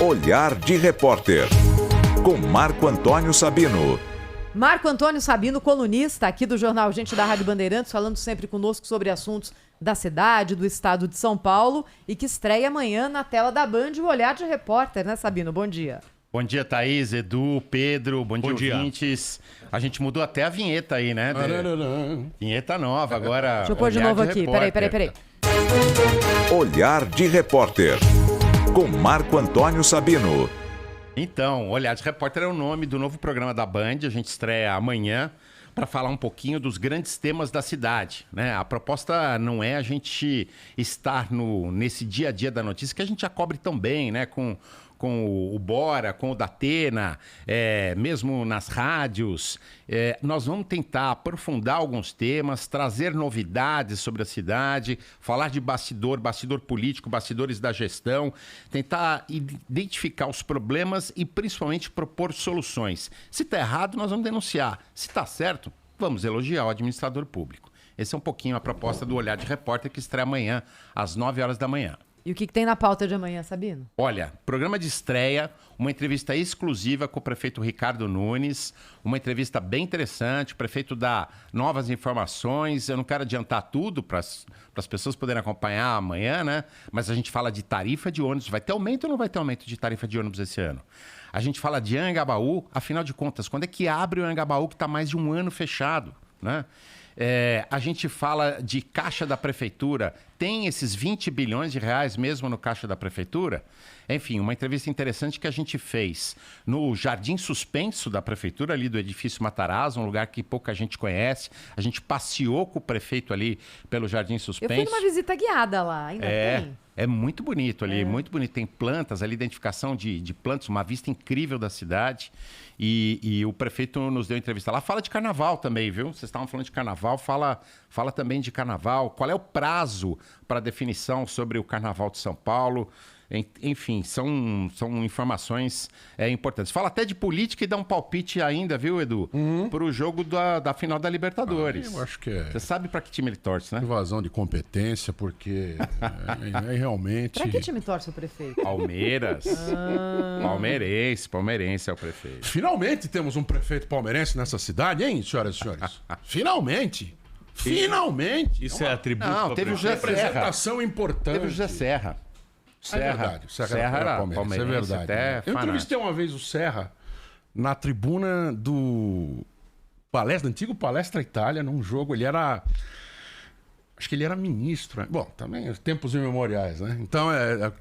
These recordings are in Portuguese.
Olhar de Repórter, com Marco Antônio Sabino. Marco Antônio Sabino, colunista aqui do Jornal Gente da Rádio Bandeirantes, falando sempre conosco sobre assuntos da cidade, do estado de São Paulo, e que estreia amanhã na tela da Band o Olhar de Repórter, né, Sabino? Bom dia. Bom dia, Thaís, Edu, Pedro, bom dia, ouvintes. A gente mudou até a vinheta aí, né? Vinheta nova agora. Deixa eu pôr de novo aqui, peraí. Olhar de Repórter, com Marco Antônio Sabino. Então, Olhar de Repórter é o nome do novo programa da Band. A gente estreia amanhã para falar um pouquinho dos grandes temas da cidade, né? A proposta não é a gente estar nesse dia a dia da notícia, que a gente já cobre tão bem, né? Com o Bora, com o Datena, mesmo nas rádios. Nós vamos tentar aprofundar alguns temas, trazer novidades sobre a cidade, falar de bastidor político, bastidores da gestão, tentar identificar os problemas e principalmente propor soluções. Se está errado, nós vamos denunciar. Se está certo, vamos elogiar o administrador público. Esse é um pouquinho a proposta do Olhar de Repórter, que estreia amanhã, às 9 horas da manhã. E o que tem na pauta de amanhã, Sabino? Olha, programa de estreia, uma entrevista exclusiva com o prefeito Ricardo Nunes, uma entrevista bem interessante, o prefeito dá novas informações. Eu não quero adiantar tudo para as pessoas poderem acompanhar amanhã, né? Mas a gente fala de tarifa de ônibus. Vai ter aumento ou não vai ter aumento de tarifa de ônibus esse ano? A gente fala de Anhangabaú, afinal de contas, quando é que abre o Anhangabaú, que está mais de um ano fechado, né? A gente fala de caixa da prefeitura. Tem esses 20 bilhões de reais mesmo no caixa da prefeitura? Enfim, uma entrevista interessante que a gente fez no Jardim Suspenso da prefeitura, ali do edifício Matarazzo, um lugar que pouca gente conhece. A gente passeou com o prefeito ali pelo Jardim Suspenso. Eu fui numa visita guiada lá, ainda tem? É muito bonito ali, muito bonito. Tem plantas ali, identificação de plantas, uma vista incrível da cidade. E o prefeito nos deu entrevista lá. Fala de carnaval também, viu? Vocês estavam falando de carnaval, fala também de carnaval. Qual é o prazo para definição sobre o carnaval de São Paulo? Enfim, são informações importantes. Fala até de política e dá um palpite ainda, viu, Edu? Para o jogo da final da Libertadores. Eu acho que é. Você sabe para que time ele torce, né? Invasão de competência, porque realmente... Para que time torce o prefeito? Palmeiras. Palmeirense é o prefeito. Finalmente temos um prefeito palmeirense nessa cidade, hein, senhoras e senhores? Finalmente! Finalmente! Isso é atributo. Não, teve o José Serra. Representação importante. Teve o José Serra. É verdade, o Serra era palmeirense, é verdade. Eu entrevistei uma vez o Serra na tribuna do antigo Palestra Itália, num jogo. Ele era... Acho que ele era ministro. Né? Bom, também tempos imemoriais, né? Então,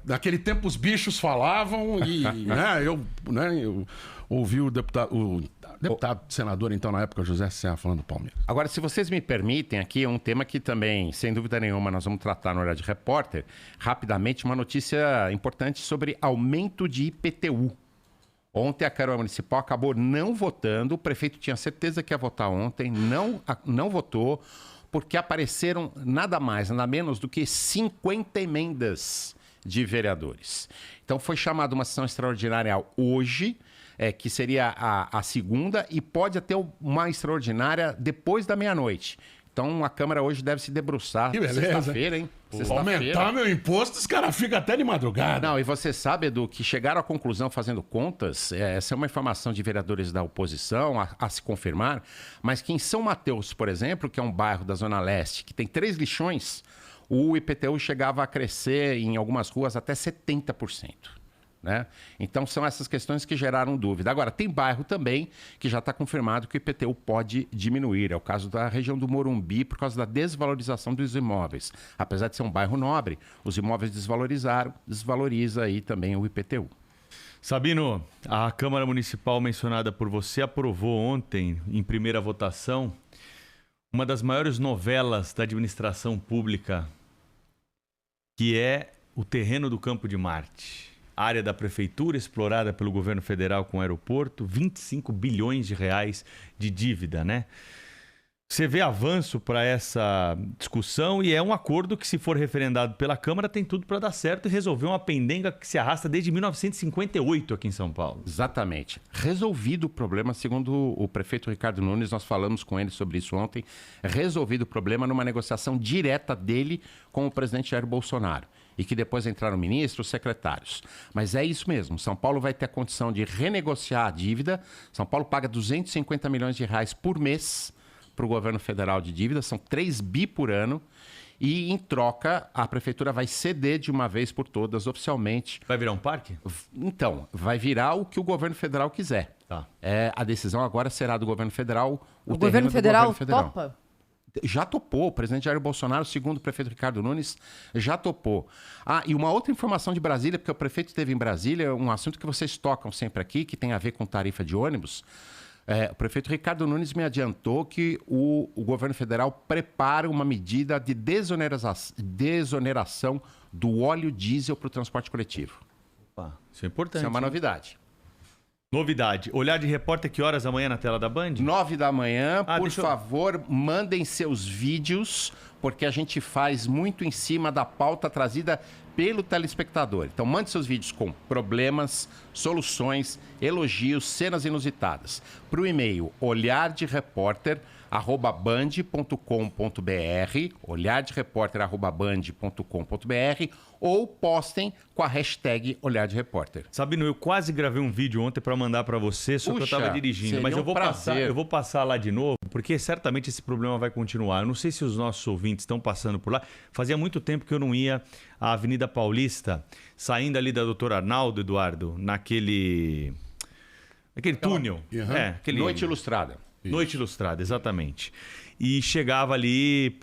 naquele tempo os bichos falavam e eu ouvi o deputado, senador, então, na época, José Serra, falando do Palmeiras. Agora, se vocês me permitem, aqui um tema que também, sem dúvida nenhuma, nós vamos tratar no Olhar de Repórter, rapidamente, uma notícia importante sobre aumento de IPTU. Ontem a Câmara Municipal acabou não votando, o prefeito tinha certeza que ia votar ontem, não votou, porque apareceram nada mais, nada menos do que 50 emendas de vereadores. Então foi chamada uma sessão extraordinária hoje, que seria a segunda, e pode até uma extraordinária depois da meia-noite. Então a Câmara hoje deve se debruçar. Que beleza. Sexta-feira, hein? Aumentar meu imposto, os caras ficam até de madrugada. Não, e você sabe, Edu, que chegaram à conclusão fazendo contas, essa é uma informação de vereadores da oposição a se confirmar, mas que em São Mateus, por exemplo, que é um bairro da Zona Leste, que tem 3 lixões, o IPTU chegava a crescer em algumas ruas até 70%. Né? Então são essas questões que geraram dúvida. Agora, tem bairro também que já está confirmado que o IPTU pode diminuir. É o caso da região do Morumbi, por causa da desvalorização dos imóveis. Apesar de ser um bairro nobre, os imóveis desvaloriza aí também o IPTU. Sabino, a Câmara Municipal mencionada por você aprovou ontem, em primeira votação, uma das maiores novelas da administração pública, que é o terreno do Campo de Marte. Área da prefeitura explorada pelo governo federal com o aeroporto, 25 bilhões de reais de dívida, né? Você vê avanço para essa discussão e é um acordo que, se for referendado pela Câmara, tem tudo para dar certo e resolver uma pendenga que se arrasta desde 1958 aqui em São Paulo. Exatamente. Resolvido o problema, segundo o prefeito Ricardo Nunes, nós falamos com ele sobre isso ontem, resolvido o problema numa negociação direta dele com o presidente Jair Bolsonaro. e que depois entraram ministros, secretários. Mas é isso mesmo, São Paulo vai ter a condição de renegociar a dívida. São Paulo paga 250 milhões de reais por mês para o governo federal de dívida, são 3 bi por ano. E, em troca, a prefeitura vai ceder de uma vez por todas, oficialmente. Vai virar um parque? Então, vai virar o que o governo federal quiser. Tá. A decisão agora será do governo federal. O governo federal topa? Já topou. O presidente Jair Bolsonaro, segundo o prefeito Ricardo Nunes, já topou. E uma outra informação de Brasília, porque o prefeito esteve em Brasília, um assunto que vocês tocam sempre aqui, que tem a ver com tarifa de ônibus. O prefeito Ricardo Nunes me adiantou que o governo federal prepara uma medida de desoneração do óleo diesel para o transporte coletivo. Opa, isso é importante. Isso é uma novidade. Novidade. Olhar de repórter, que horas amanhã na tela da Band? 9 da manhã. Por favor, mandem seus vídeos, porque a gente faz muito em cima da pauta trazida pelo telespectador. Então, mande seus vídeos com problemas, soluções, elogios, cenas inusitadas. Para o e-mail olhardereporter@band.com.br, olhardereporter@band.com.br, ou postem com a hashtag Olhar de Repórter. Sabino, eu quase gravei um vídeo ontem para mandar para você, só que eu estava dirigindo, mas eu vou passar lá de novo, porque certamente esse problema vai continuar. Eu não sei se os nossos ouvintes estão passando por lá. Fazia muito tempo que eu não ia à Avenida Paulista, saindo ali da Dr. Arnaldo, Eduardo, naquele túnel. Noite Ilustrada. Noite Ilustrada, exatamente. E chegava ali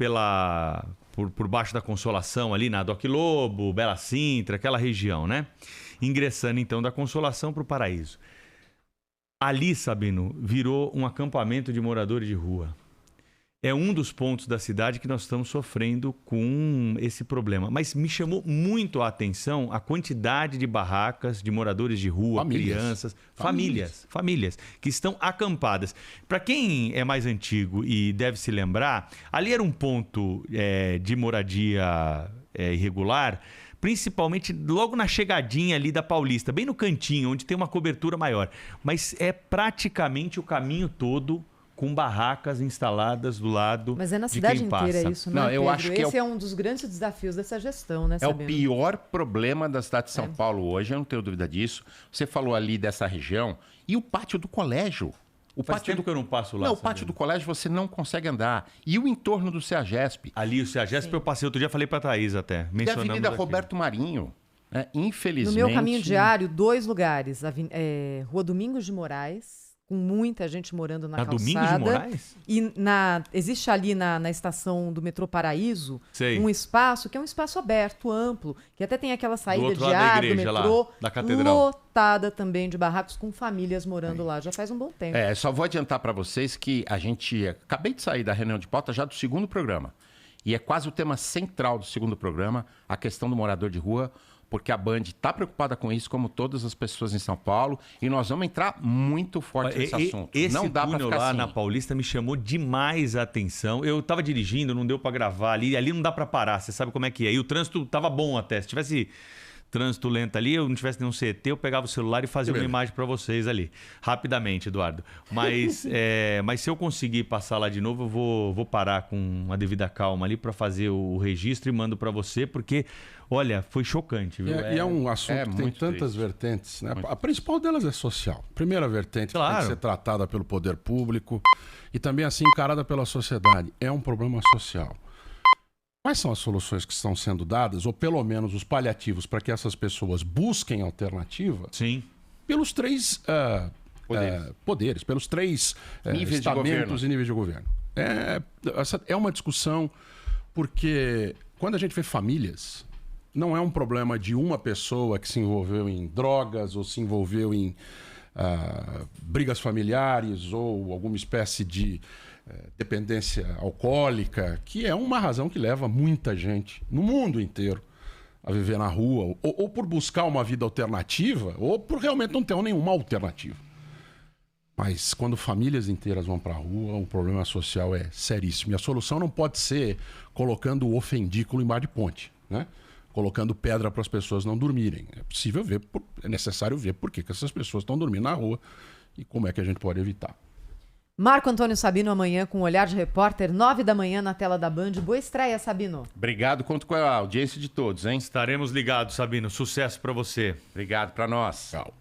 por baixo da Consolação, ali na Doc Lobo, Bela Sintra, aquela região, né? Ingressando, então, da Consolação para o Paraíso. Ali, Sabino, virou um acampamento de moradores de rua. É um dos pontos da cidade que nós estamos sofrendo com esse problema. Mas me chamou muito a atenção a quantidade de barracas, de moradores de rua, crianças, famílias que estão acampadas. Para quem é mais antigo e deve se lembrar, ali era um ponto de moradia irregular, principalmente logo na chegadinha ali da Paulista, bem no cantinho, onde tem uma cobertura maior. Mas é praticamente o caminho todo com barracas instaladas do lado. Mas é na cidade inteira isso, né? Não, eu acho que esse é um dos grandes desafios dessa gestão, né? É o pior problema da cidade de São Paulo hoje, eu não tenho dúvida disso. Você falou ali dessa região e o pátio do colégio. Faz tempo que eu não passo lá. Não, o pátio do colégio você não consegue andar. E o entorno do CEAGESP. Ali, o CEAGESP eu passei outro dia, falei pra Thaís até. E a Avenida Roberto Marinho. Infelizmente... No meu caminho diário, 2 lugares. Rua Domingos de Moraes, com muita gente morando na calçada. Domingos de Moraes? E existe ali na estação do metrô Paraíso um espaço que é um espaço aberto, amplo, que até tem aquela saída de ar do metrô, da catedral, lotada também de barracos com famílias morando lá. Já faz um bom tempo. Só vou adiantar para vocês que acabei de sair da reunião de pauta já do segundo programa. E é quase o tema central do segundo programa, a questão do morador de rua, porque a Band está preocupada com isso, como todas as pessoas em São Paulo, e nós vamos entrar muito forte nesse assunto. Esse não dá túnel pra lá assim. na Paulista me chamou demais a atenção. Eu estava dirigindo, não deu para gravar ali não dá para parar, você sabe como é que é. E o trânsito estava bom até, se tivesse trânsito lento ali, eu não tivesse nenhum CT, eu pegava o celular e fazia uma imagem para vocês ali, rapidamente, Eduardo. Mas, mas se eu conseguir passar lá de novo, eu vou parar com uma devida calma ali para fazer o registro e mando para você, porque, olha, foi chocante. Viu? E é um assunto que tem tantas vertentes, né? A principal delas é social. Primeira vertente que tem que ser tratada pelo poder público e também assim encarada pela sociedade. É um problema social. Quais são as soluções que estão sendo dadas, ou pelo menos os paliativos, para que essas pessoas busquem alternativa? Sim. Pelos 3 poderes, pelos 3 estamentos e níveis de governo. Essa é uma discussão porque quando a gente vê famílias, não é um problema de uma pessoa que se envolveu em drogas ou se envolveu em brigas familiares ou alguma espécie de dependência alcoólica, que é uma razão que leva muita gente no mundo inteiro a viver na rua, ou por buscar uma vida alternativa, ou por realmente não ter nenhuma alternativa. Mas quando famílias inteiras vão para a rua, o problema social é seríssimo. E a solução não pode ser colocando o ofendículo embaixo de ponte, né? Colocando pedra para as pessoas não dormirem. É necessário ver por que essas pessoas estão dormindo na rua e como é que a gente pode evitar. Marco Antônio Sabino amanhã com o Olhar de Repórter, 9 da manhã na tela da Band. Boa estreia, Sabino. Obrigado, conto com a audiência de todos, hein? Estaremos ligados, Sabino. Sucesso para você. Obrigado para nós. Tchau.